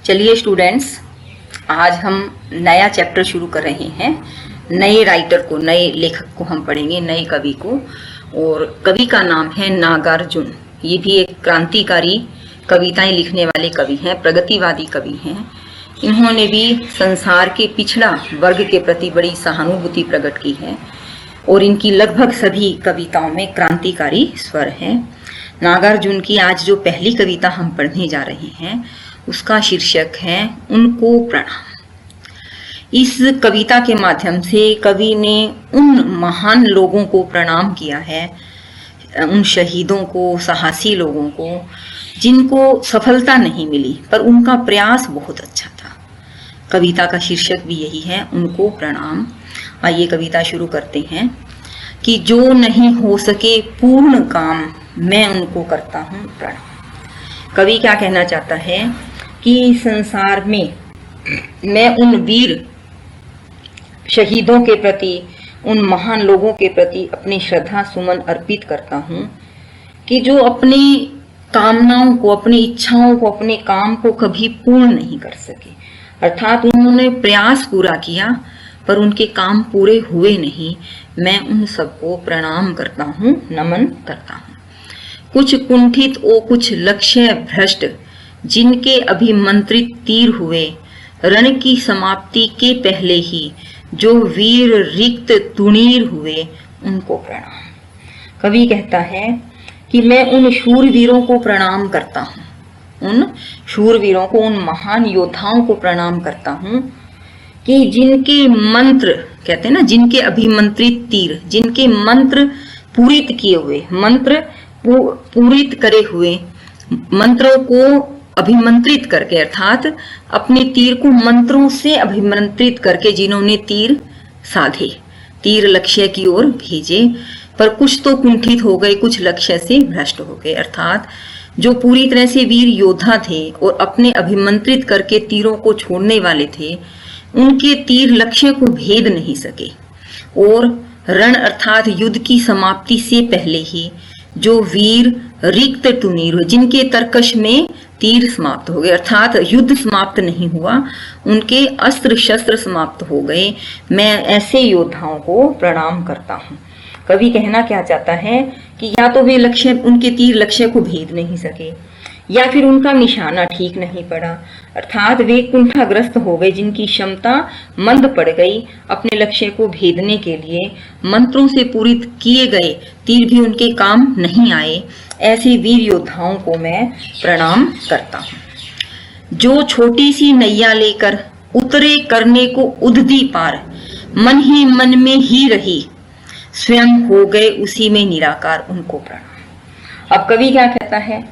चलिए स्टूडेंट्स, आज हम नया चैप्टर शुरू कर रहे हैं। नए राइटर को, नए लेखक को हम पढ़ेंगे, नए कवि को। और कवि का नाम है नागार्जुन। ये भी एक क्रांतिकारी कविताएं लिखने वाले कवि हैं, प्रगतिवादी कवि हैं। इन्होंने भी संसार के पिछड़ा वर्ग के प्रति बड़ी सहानुभूति प्रकट की है और इनकी लगभग सभी कविताओं में क्रांतिकारी स्वर है। नागार्जुन की आज जो पहली कविता हम पढ़ने जा रहे हैं उसका शीर्षक है उनको प्रणाम। इस कविता के माध्यम से कवि ने उन महान लोगों को प्रणाम किया है, उन शहीदों को, साहसी लोगों को, जिनको सफलता नहीं मिली पर उनका प्रयास बहुत अच्छा था। कविता का शीर्षक भी यही है, उनको प्रणाम। आइए कविता शुरू करते हैं कि जो नहीं हो सके पूर्ण काम, मैं उनको करता हूँ प्रणाम। कवि क्या कहना चाहता है कि संसार में मैं उन वीर शहीदों के प्रति, उन महान लोगों के प्रति अपनी श्रद्धा सुमन अर्पित करता हूँ कि जो अपनी कामनाओं को, अपनी इच्छाओं को, अपने काम को कभी पूर्ण नहीं कर सके। अर्थात उन्होंने प्रयास पूरा किया पर उनके काम पूरे हुए नहीं। मैं उन सबको प्रणाम करता हूँ, नमन करता हूँ। कुछ कुंठित ओ कुछ लक्ष्य भ्रष्ट, जिनके अभिमंत्रित तीर हुए, रण की समाप्ति के पहले ही जो वीर रिक्त तुणीर हुए, उनको प्रणाम। कवि कहता है कि मैं उन शूरवीरों को प्रणाम करता हूँ, उन शूरवीरों को, उन महान योद्धाओं को प्रणाम करता हूँ कि जिनके मंत्र, कहते हैं ना, जिनके अभिमंत्रित तीर, जिनके मंत्र पूरित किए हुए, मंत्र पूरित करे हुए, मंत्रों को अभिमंत्रित करके, अर्थात अपने तीर को मंत्रों से अभिमंत्रित करके जिन्होंने तीर साधे, तीर लक्ष्य की ओर भेजे, पर कुछ तो कुंठित हो गए, कुछ लक्ष्य से भ्रष्ट हो गए। अर्थात जो पूरी तरह से वीर योद्धा थे और अपने अभिमंत्रित करके तीरों को छोड़ने वाले थे, उनके तीर लक्ष्य को भेद नहीं सके। और रण अर्थात युद्ध की समाप्ति से पहले ही जो वीर रिक्त तुनीर, जिनके तरकश में तीर समाप्त हो गए, अर्थात युद्ध समाप्त नहीं हुआ, उनके अस्त्र शस्त्र समाप्त हो गए, मैं ऐसे योद्धाओं को प्रणाम करता हूँ। कवि कहना क्या चाहता है कि या तो वे लक्ष्य, उनके तीर लक्ष्य को भेद नहीं सके, या फिर उनका निशाना ठीक नहीं पड़ा, अर्थात वे कुंठाग्रस्त हो गए, जिनकी क्षमता मंद पड़ गई, अपने लक्ष्य को भेदने के लिए मंत्रों से पूरित किए गए तीर भी उनके काम नहीं आए। ऐसे वीर योद्धाओं को मैं प्रणाम करता हूँ। जो छोटी सी नैया लेकर उतरे करने को उधदी पार, मन ही मन में ही रही, स्वयं हो गए उसी में निराकार, उनको प्रणाम। अब कवि क्या कहता है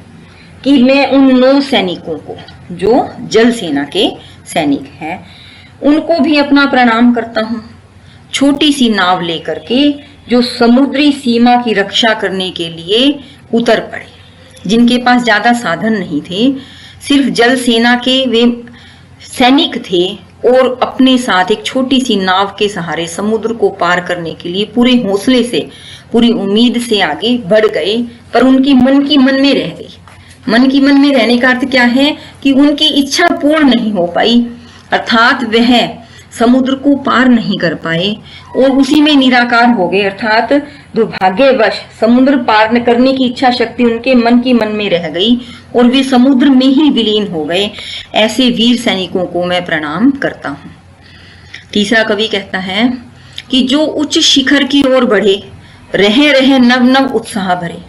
कि मैं उन 9 सैनिकों को, जो जल सेना के सैनिक हैं, उनको भी अपना प्रणाम करता हूँ। छोटी सी नाव लेकर के जो समुद्री सीमा की रक्षा करने के लिए उतर पड़े, जिनके पास ज्यादा साधन नहीं थे, सिर्फ जल सेना के वे सैनिक थे और अपने साथ एक छोटी सी नाव के सहारे समुद्र को पार करने के लिए पूरे हौसले से, पूरी उम्मीद से आगे बढ़ गए, पर उनकी मन की मन में रह गई। मन की मन में रहने का अर्थ क्या है कि उनकी इच्छा पूर्ण नहीं हो पाई, अर्थात वह समुद्र को पार नहीं कर पाए और उसी में निराकार हो गए, अर्थात दुर्भाग्यवश समुद्र पार न करने की इच्छा शक्ति उनके मन की मन में रह गई और वे समुद्र में ही विलीन हो गए। ऐसे वीर सैनिकों को मैं प्रणाम करता हूँ। तीसरा कवि कहता है कि जो उच्च शिखर की ओर बढ़े, रहे रहे नव नव उत्साह भरे,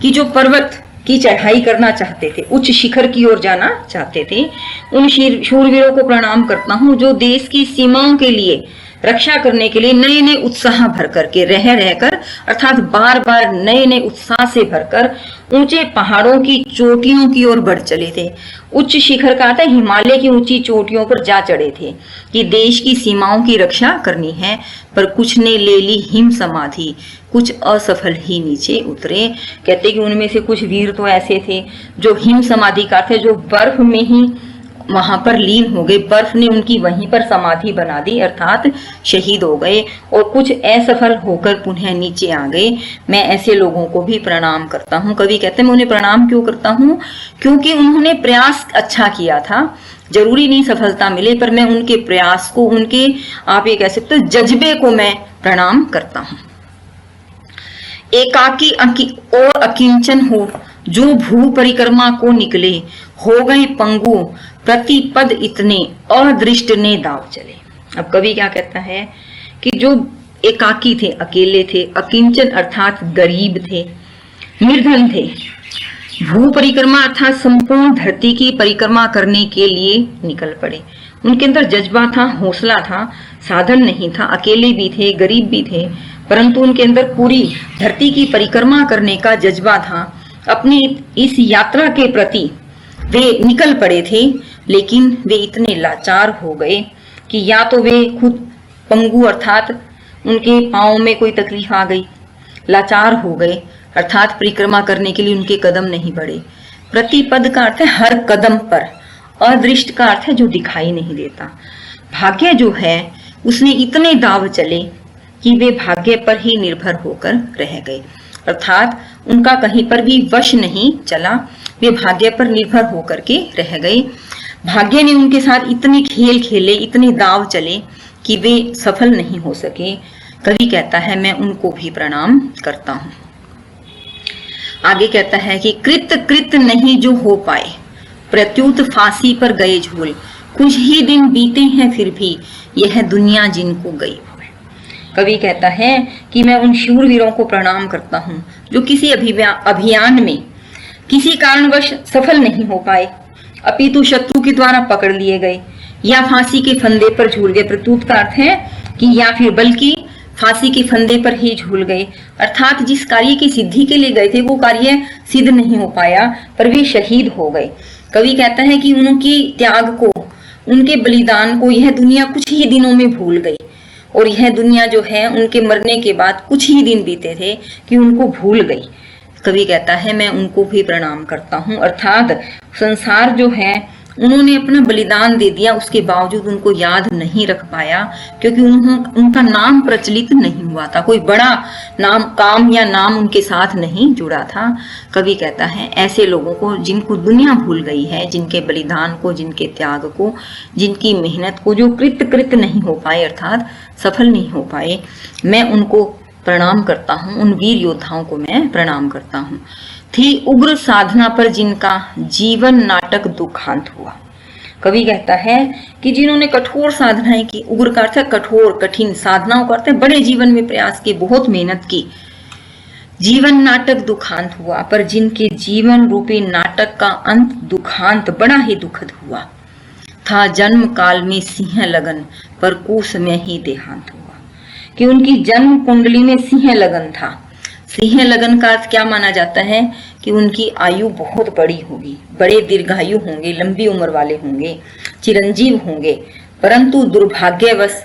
कि जो पर्वत की चढ़ाई करना चाहते थे, उच्च शिखर की ओर जाना चाहते थे, उन शूरवीरों को प्रणाम करता हूँ जो देश की सीमाओं के लिए, रक्षा करने के लिए नए नए उत्साह भर करके, रह रहकर, अर्थात बार बार नए नए उत्साह से भरकर ऊंचे पहाड़ों की चोटियों की ओर बढ़ चले थे। उच्च शिखर का अर्थ हिमालय की ऊंची चोटियों पर जा चढ़े थे कि देश की सीमाओं की रक्षा करनी है, पर कुछ ने ले ली हिम समाधि, कुछ असफल ही नीचे उतरे। कहते कि उनमें से कुछ वीर तो ऐसे थे जो हिम समाधि का थे, जो बर्फ में ही वहां पर लीन हो गए, बर्फ ने उनकी वहीं पर समाधि बना दी, अर्थात शहीद हो गए। और कुछ असफल होकर पुनः नीचे आ गए। मैं ऐसे लोगों को भी प्रणाम करता हूँ। कवि कहते हैं मैं उन्हें प्रणाम क्यों करता हूँ? क्योंकि उन्होंने प्रयास अच्छा किया था। जरूरी नहीं सफलता मिले, पर मैं उनके प्रयास को, उनके आप ये कह सकते हो जज्बे को मैं प्रणाम करता हूँ। एकाकी और अकिंचन हो जो भू परिक्रमा को निकले, हो गए पंगु प्रतिपद इतने अदृष्ट ने दाव चले। अब कवि क्या कहता है कि जो एकाकी थे, अकेले थे, अकिंचन अर्थात गरीब थे, निर्धन थे, भू परिक्रमा अर्थात संपूर्ण धरती की परिक्रमा करने के लिए निकल पड़े। उनके अंदर जज्बा था, हौसला था, साधन नहीं था, अकेले भी थे, गरीब भी थे, परंतु उनके अंदर पूरी धरती की परिक्रमा करने का जज्बा था। अपनी इस यात्रा के प्रति वे निकल पड़े थे, लेकिन वे इतने लाचार हो गए कि या तो वे खुद पंगु अर्थात उनके पांव में कोई तकलीफ आ गई, लाचार हो गए, अर्थात परिक्रमा करने के लिए उनके कदम नहीं बढ़े। प्रतिपद का अर्थ है हर कदम पर, अदृष्ट का अर्थ है जो दिखाई नहीं देता। भाग्य जो है उसने इतने दाव चले कि वे भाग्य पर ही निर्भर होकर रह गए, अर्थात उनका कहीं पर भी वश नहीं चला, वे भाग्य पर निर्भर होकर के रह गए। भाग्य ने उनके साथ इतने खेल खेले, इतने दाव चले कि वे सफल नहीं हो सके। कवि कहता है मैं उनको भी प्रणाम करता हूं। आगे कहता है कि कृत नहीं जो हो पाए, प्रत्युत फांसी पर गए झूल, कुछ ही दिन बीते हैं फिर भी यह दुनिया जिनको गई। कवि कहता है कि मैं उन शूरवीरों को प्रणाम करता हूं जो किसी अभियान में किसी कारणवश सफल नहीं हो पाए, अपितु शत्रु के द्वारा पकड़ लिए गए या फांसी के फंदे पर झूल गए। प्रत्युत का अर्थ है कि या फिर बल्कि फांसी के फंदे पर ही झूल गए, अर्थात जिस कार्य की सिद्धि के लिए गए थे वो कार्य सिद्ध नहीं हो पाया, पर वे शहीद हो गए। कवि कहता है कि उनकी त्याग को, उनके बलिदान को यह दुनिया कुछ ही दिनों में भूल गई, और यह दुनिया जो है उनके मरने के बाद कुछ ही दिन बीते थे कि उनको भूल गई। कवि कहता है मैं उनको भी प्रणाम करता हूं, अर्थात संसार जो है उन्होंने अपना बलिदान दे दिया, उसके बावजूद उनको याद नहीं रख पाया, क्योंकि उनका नाम प्रचलित नहीं हुआ था, कोई बड़ा नाम, काम या नाम उनके साथ नहीं जुड़ा था। कवि कहता है ऐसे लोगों को जिनको दुनिया भूल गई है, जिनके बलिदान को, जिनके त्याग को, जिनकी मेहनत को, जो कृत नहीं हो पाए, अर्थात सफल नहीं हो पाए, मैं उनको प्रणाम करता हूँ, उन वीर योद्धाओं को मैं प्रणाम करता हूँ। थी उग्र साधना पर जिनका जीवन नाटक दुखांत हुआ। कवि कहता है कि जिन्होंने कठोर साधनाएं की, उग्र का अर्थ है कठोर, कठिन, साधनाओं का अर्थ है बड़े जीवन में प्रयास की, बहुत मेहनत की, जीवन नाटक दुखांत हुआ, पर जिनके जीवन रूपी नाटक का अंत दुखांत बड़ा ही दुखद हुआ। था जन्म काल में सिंह लगन, पर कुसमय ही देहांत हुआ। कि उनकी जन्म कुंडली में सिंह लगन था। सिंह लगन का अर्थ क्या माना जाता है कि उनकी आयु बहुत बड़ी होगी, बड़े दीर्घायु होंगे, लंबी उम्र वाले होंगे, चिरंजीव होंगे, परंतु दुर्भाग्यवश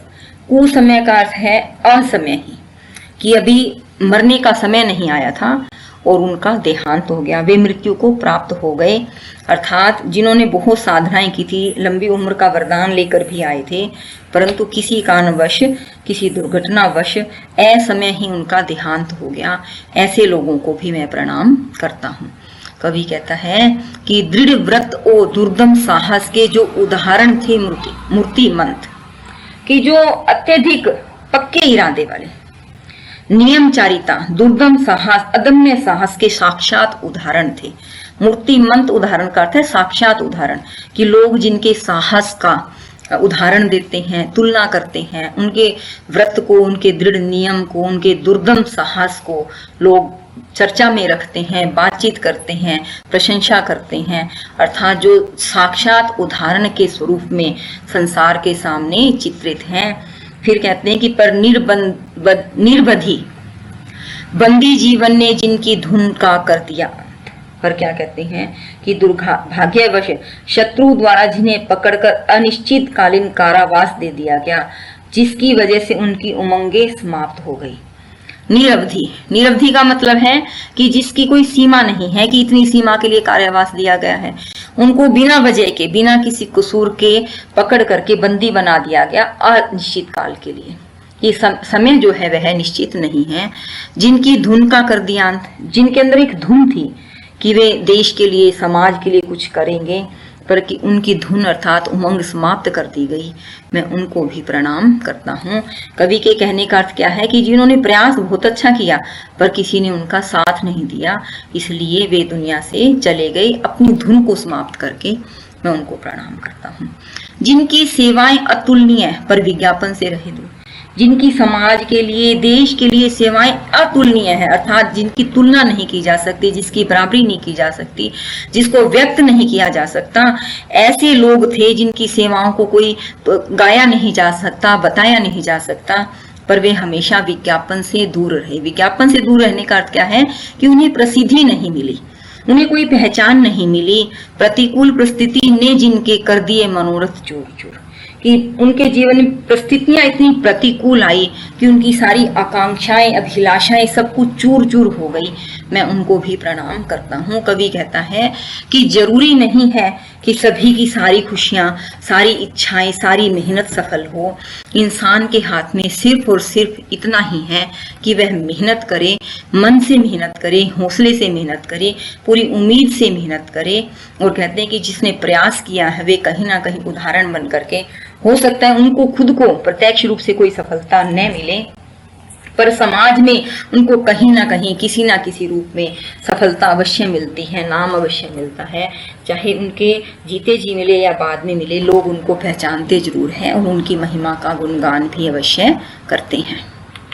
कुसमय का अर्थ है असमय ही, कि अभी मरने का समय नहीं आया था और उनका देहांत हो गया, वे मृत्यु को प्राप्त हो गए। अर्थात जिन्होंने बहुत साधनाएं की थी, लंबी उम्र का वरदान लेकर भी आए थे, परंतु किसी कारणवश, किसी दुर्घटनावश असमय ही उनका देहांत हो गया। ऐसे लोगों को भी मैं प्रणाम करता हूँ। कवि कहता है कि दृढ़ व्रत और दुर्दम साहस के जो उदाहरण थे मूर्तिमंत, कि जो अत्यधिक पक्के इरादे वाले, नियमचारिता, दुर्दम साहस, अदम्य साहस के साक्षात उदाहरण थे। मूर्तिमंत उदाहरण का अर्थ है साक्षात उदाहरण, कि लोग जिनके साहस का उदाहरण देते हैं, तुलना करते हैं, उनके व्रत को, उनके दृढ़ नियम को, उनके दुर्दम साहस को लोग चर्चा में रखते हैं, बातचीत करते हैं, प्रशंसा करते हैं, अर्थात जो साक्षात उदाहरण के स्वरूप में संसार के सामने चित्रित हैं। फिर कहते हैं कि पर निर्बधी बंदी जीवन ने जिनकी धुन का कर दिया। पर क्या कहते हैं कि दुर्भाग्यवश शत्रु द्वारा जिन्हें पकड़कर अनिश्चित कालीन कारावास दे दिया गया, जिसकी वजह से उनकी उमंगें समाप्त हो गई। निरवधि, निरवधि का मतलब है कि जिसकी कोई सीमा नहीं है कि इतनी सीमा के लिए कारावास दिया गया है। उनको बिना वजह के, बिना किसी कसूर के पकड़ करके बंदी बना दिया गया अनिश्चित काल के लिए। ये समय जो है वह निश्चित नहीं है। जिनकी धुन का कर दिया अंत, जिनके अंदर एक धुन थी कि वे देश के लिए, समाज के लिए कुछ करेंगे, पर कि उनकी धुन अर्थात उमंग समाप्त कर दी गई, मैं उनको भी प्रणाम करता हूँ। कवि के कहने का अर्थ क्या है कि जिन्होंने प्रयास बहुत अच्छा किया पर किसी ने उनका साथ नहीं दिया, इसलिए वे दुनिया से चले गए अपनी धुन को समाप्त करके, मैं उनको प्रणाम करता हूँ। जिनकी सेवाएं अतुलनीय पर विज्ञापन से रहे दूर, जिनकी समाज के लिए, देश के लिए सेवाएं अतुलनीय है, अर्थात जिनकी तुलना नहीं की जा सकती, जिसकी बराबरी नहीं की जा सकती, जिसको व्यक्त नहीं किया जा सकता, ऐसे लोग थे जिनकी सेवाओं को कोई गाया नहीं जा सकता, बताया नहीं जा सकता, पर वे हमेशा विज्ञापन से दूर रहे। विज्ञापन से दूर रहने का अर्थ क्या है कि उन्हें प्रसिद्धि नहीं मिली, उन्हें कोई पहचान नहीं मिली। प्रतिकूल परिस्थिति ने जिनके कर दिए मनोरथ चूर चूर, कि उनके जीवन में परिस्थितियां इतनी प्रतिकूल आई कि उनकी सारी आकांक्षाएं, अभिलाषाएं सब कुछ चूर चूर हो गई, मैं उनको भी प्रणाम करता हूँ। कवि कहता है कि जरूरी नहीं है कि सभी की सारी खुशियां, सारी इच्छाएं, सारी मेहनत सफल हो। इंसान के हाथ में सिर्फ और सिर्फ इतना ही है कि वह मेहनत करे, मन से मेहनत करे, हौसले से मेहनत करे, पूरी उम्मीद से मेहनत करे। और कहते हैं कि जिसने प्रयास किया है वे कहीं ना कहीं उदाहरण बन करके, हो सकता है उनको खुद को प्रत्यक्ष रूप से कोई सफलता न मिले, पर समाज में उनको कहीं ना कहीं, किसी ना किसी रूप में सफलता अवश्य मिलती है, नाम अवश्य मिलता है। चाहे उनके जीते जी मिले या बाद में मिले, लोग उनको पहचानते जरूर हैं और उनकी महिमा का गुणगान भी अवश्य करते हैं।